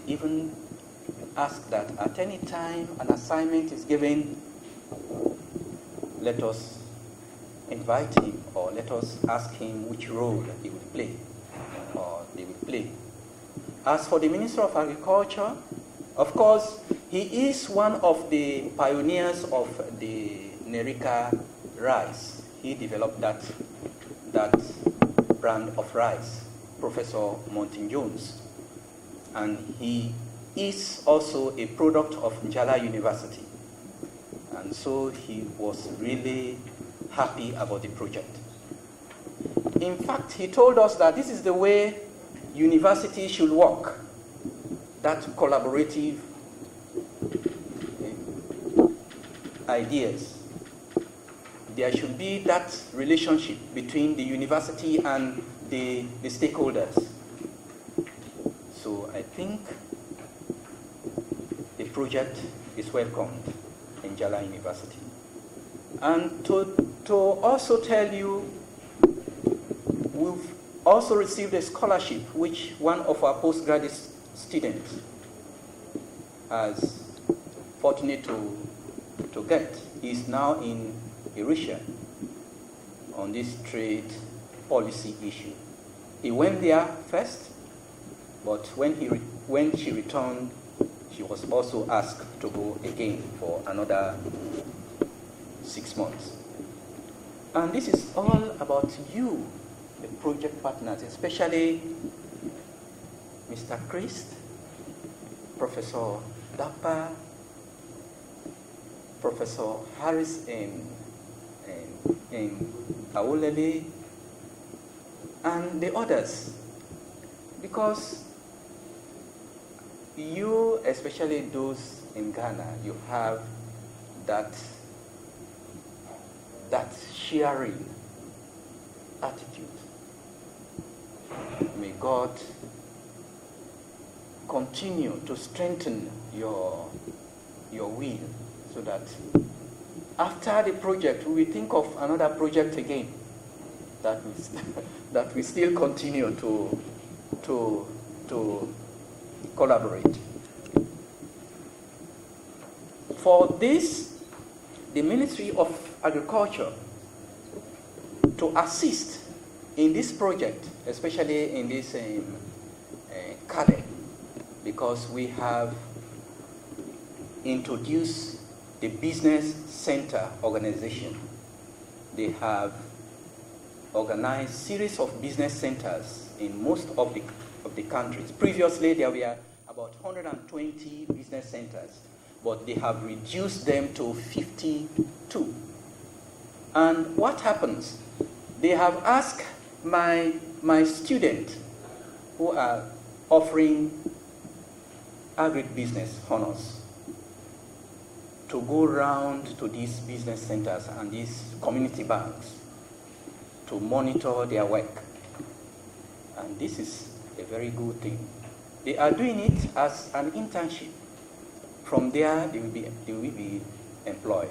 even asked that at any time an assignment is given, let us invite him, or let us ask him which role he will play, or they will play. As for the Minister of Agriculture, of course, he is one of the pioneers of the Nerica rice. He developed that brand of rice, Professor Montin Jones. And he is also a product of Njala University. And so he was really happy about the project. In fact, he told us that this is the way university should work, that collaborative ideas. There should be that relationship between the university and the stakeholders. So I think the project is welcomed in Njala University. And to also tell you, we've also received a scholarship which one of our postgraduate students has fortunate to get. He is now in Eritrea on this trade policy issue. He went there first, but when she returned, she was also asked to go again for another 6 months. And this is all about you, the project partners, especially Mr. Christ, Professor Dapa, Professor Harris in Aulele, and the others. Because you, especially those in Ghana, you have that sharing attitude. May God continue to strengthen your will, so that after the project, we will think of another project again, that we still continue to collaborate. For this, the Ministry of Agriculture, to assist in this project, especially in this cadre, because we have introduced the business center organization. They have organized series of business centers in most of the countries. Previously, there were about 120 business centers, but they have reduced them to 52. And what happens? They have asked my students who are offering Agric business honors to go around to these business centers and these community banks to monitor their work. And this is a very good thing. They are doing it as an internship. From there, they will be employed.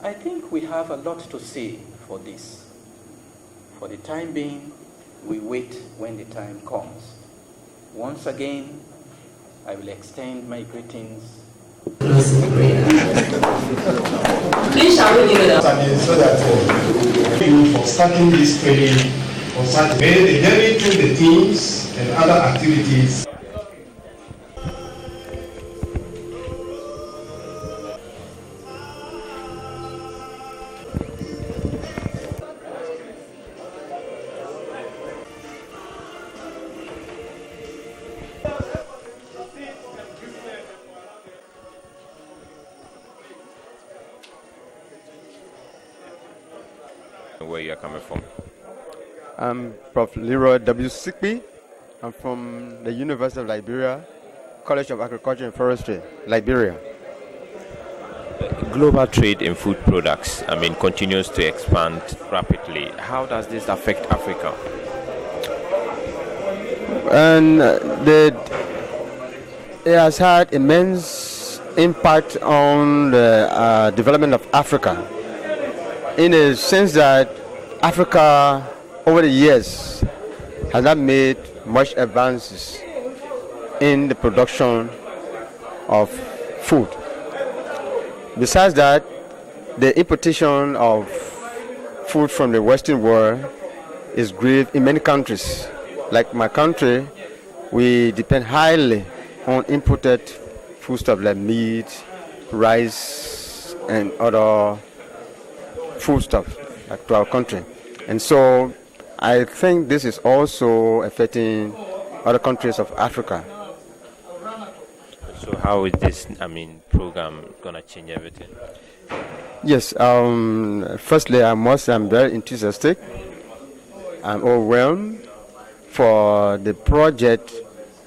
I think we have a lot to say for this. For the time being, we wait when the time comes. Once again, I will extend my greetings. Please shall we give it up? So that you for starting this training on Saturday, the journey through the teams and other activities. Where you are coming from? I'm Prof. Leroy W. Sikpi. I'm from the University of Liberia, College of Agriculture and Forestry, Liberia. Global trade in food products, continues to expand rapidly. How does this affect Africa? And it has had immense impact on the development of Africa, in the sense that Africa over the years has not made much advances in the production of food. Besides that, the importation of food from the Western world is grave in many countries. Like my country, we depend highly on imported foodstuff like meat, rice, and other foodstuff like to our country. And so I think this is also affecting other countries of Africa. So how is this, program gonna change everything? Yes, firstly, I'm very enthusiastic. I'm overwhelmed for the project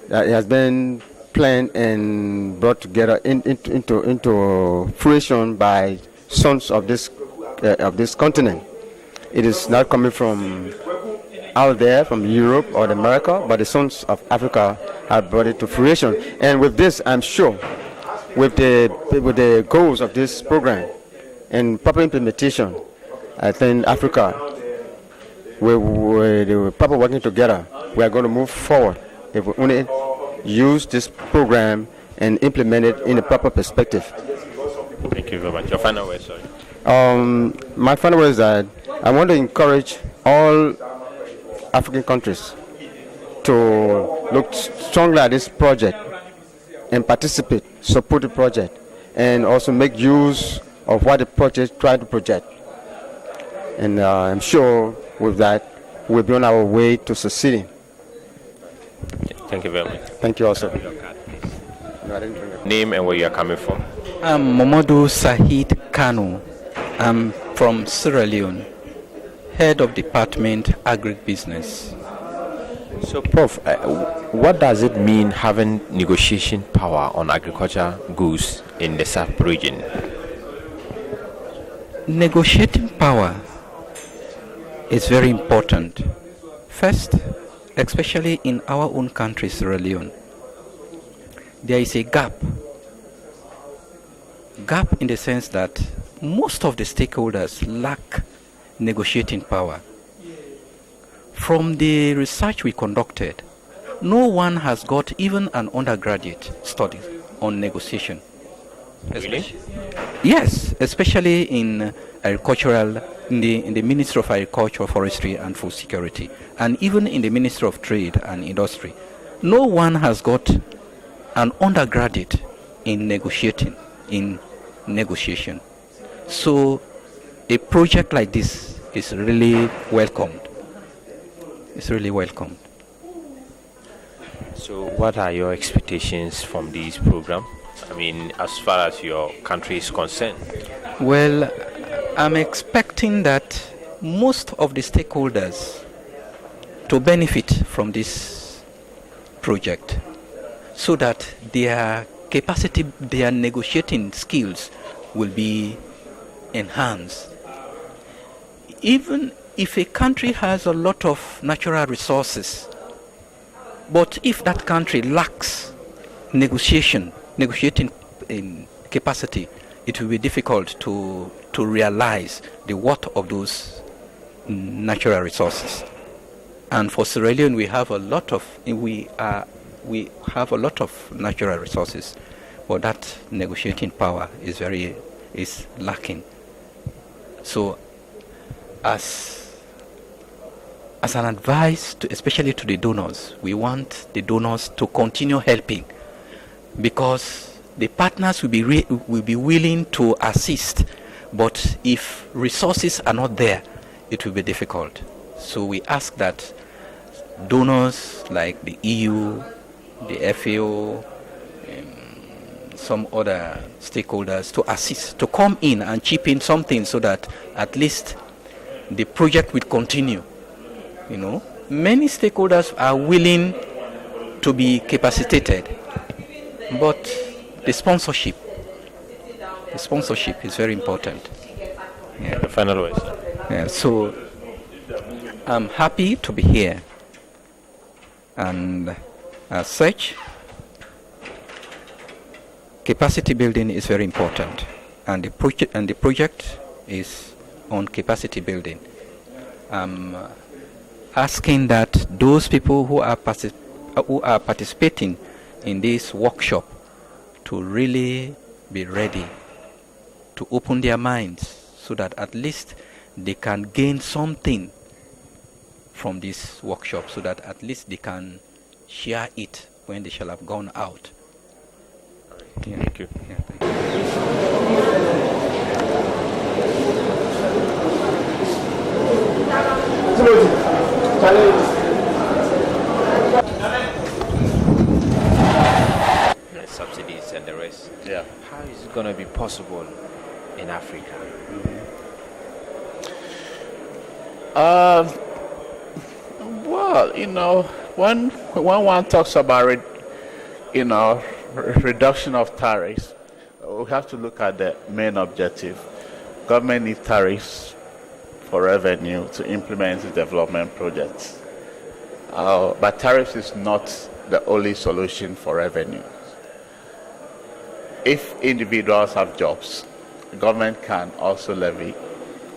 that has been planned and brought together into fruition by sons of this continent. It is not coming from out there, from Europe or America, but the sons of Africa have brought it to fruition. And with this, I'm sure, with the goals of this program and proper implementation, I think Africa, with the proper working together, we are going to move forward if we only use this program and implement it in a proper perspective. Thank you very much. Your final word, sorry. My final word is that I want to encourage all African countries to look strongly at this project and participate, support the project, and also make use of what the project tries to project. And I'm sure with that, we'll be on our way to succeeding. Thank you very much. Thank you also. Name and where you are coming from? I'm Momodu Sahid Kanu. I'm from Sierra Leone, head of department Agric business. So, Prof, what does it mean having negotiation power on agriculture goods in the SAP region? Negotiating power is very important. First, especially in our own country, Sierra Leone, there is a gap. Gap in the sense that most of the stakeholders lack negotiating power. From the research we conducted, no one has got even an undergraduate study on negotiation. Really? Yes, especially in agricultural, in the Ministry of Agriculture, Forestry and Food Security, and even in the Ministry of Trade and Industry. No one has got an undergraduate in negotiation. So a project like this is really welcomed. It's really welcomed. So what are your expectations from this program? As far as your country is concerned? Well, I'm expecting that most of the stakeholders to benefit from this project so that their capacity, their negotiating skills will be enhanced. Even if a country has a lot of natural resources, but if that country lacks negotiating capacity, it will be difficult to realize the worth of those natural resources. And for Sierra Leone, we have a lot of natural resources, but that negotiating power is lacking. So, as an advice, especially to the donors, we want the donors to continue helping, because the partners will be willing to assist, but if resources are not there, it will be difficult. So we ask that donors like the EU, the FAO, some other stakeholders to assist, to come in and chip in something so that at least the project will continue. Many stakeholders are willing to be capacitated, but the sponsorship is very important. Yeah. The final words. Yeah, so I'm happy to be here, and as such, capacity building is very important, and the project is on capacity building. I'm asking that those people who are participating in this workshop to really be ready to open their minds so that at least they can gain something from this workshop, so that at least they can share it when they shall have gone out. Thank you. Yeah, thank you. Subsidies and the rest. Yeah. How is it going to be possible in Africa? Well, when one talks about it, reduction of tariffs, we have to look at the main objective. Government needs tariffs for revenue to implement its development projects. But tariffs is not the only solution for revenue. If individuals have jobs, the government can also levy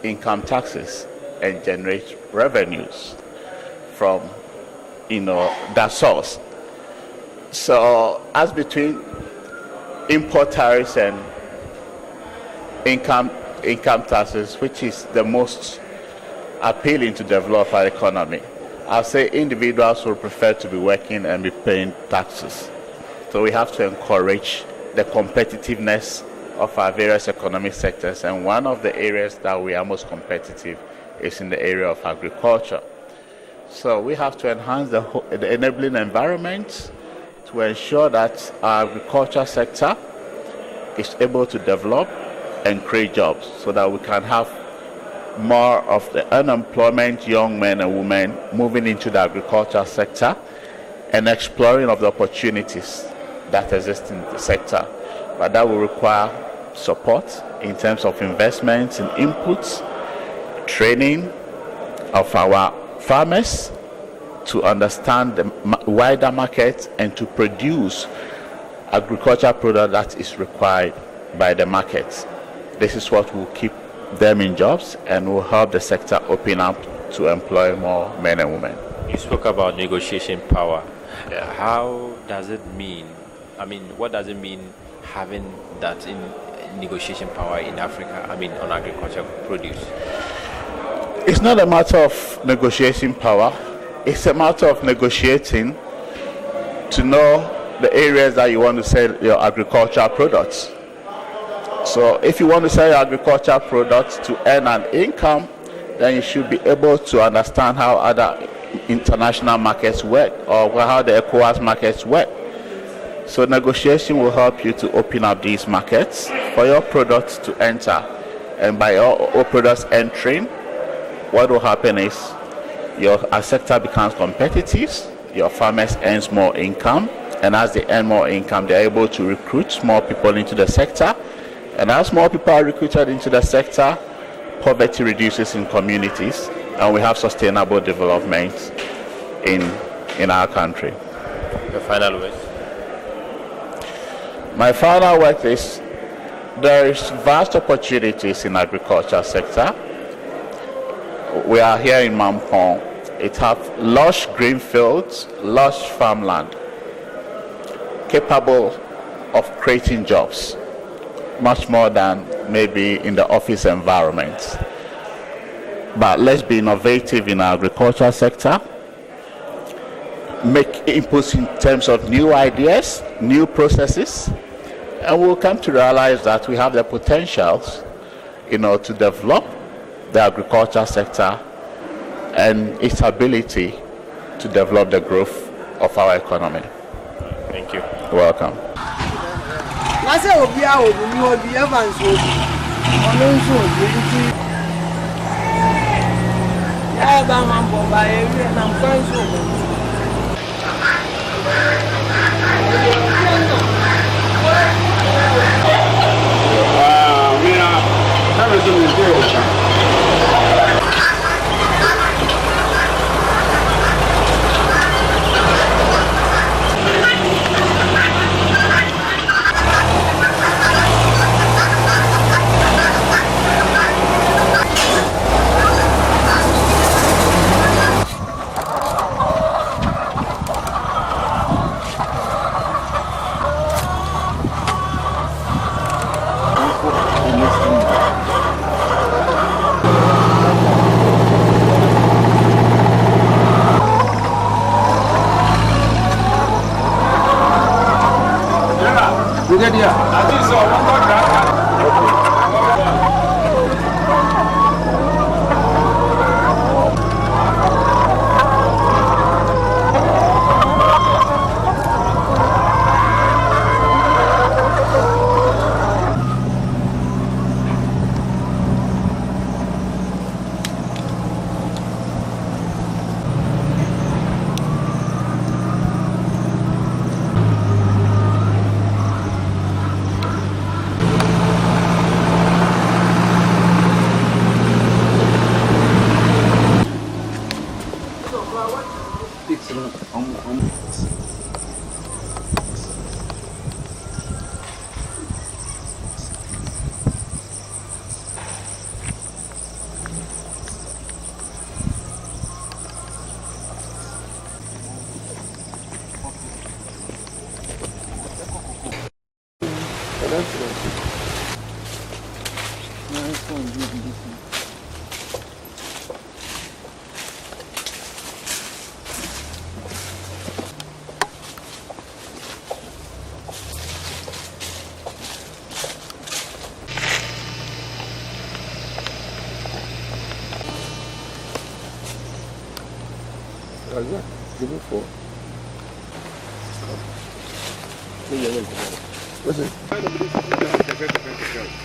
income taxes and generate revenues from that source. So as between import tariffs and income taxes, which is the most appealing to develop our economy, I'll say individuals will prefer to be working and be paying taxes. So we have to encourage the competitiveness of our various economic sectors, and one of the areas that we are most competitive is in the area of agriculture. So we have to enhance the enabling environment to ensure that our agriculture sector is able to develop and create jobs, so that we can have more of the unemployment young men and women moving into the agriculture sector and exploring of the opportunities that exist in the sector. But that will require support in terms of investments in inputs, training of our farmers to understand the wider market and to produce agricultural product that is required by the market. This is what will keep them in jobs and will help the sector open up to employ more men and women. You spoke about negotiation power. Yeah. How does it mean? What does it mean having that in negotiation power in Africa? On agricultural produce. It's not a matter of negotiation power. It's a matter of negotiating to know the areas that you want to sell your agricultural products. So if you want to sell your agricultural products to earn an income, then you should be able to understand how other international markets work, or how the ECOWAS markets work. So negotiation will help you to open up these markets for your products to enter. And by your products entering, what will happen is your sector becomes competitive, your farmers earn more income, and as they earn more income, they're able to recruit more people into the sector. And as more people are recruited into the sector, poverty reduces in communities, and we have sustainable development in our country. The final word. My final word is there is vast opportunities in agriculture sector. We are here in Mampong. It has lush green fields, lush farmland, capable of creating jobs, much more than maybe in the office environment. But let's be innovative in our agriculture sector, make inputs in terms of new ideas, new processes, and we'll come to realize that we have the potentials, to develop the agriculture sector and its ability to develop the growth of our economy. Thank you. Welcome.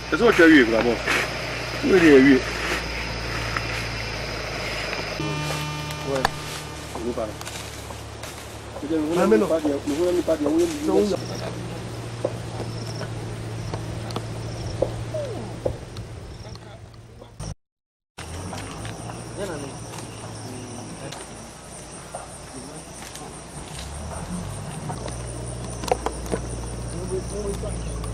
That's what you're doing, Ramon. Really, Thank you.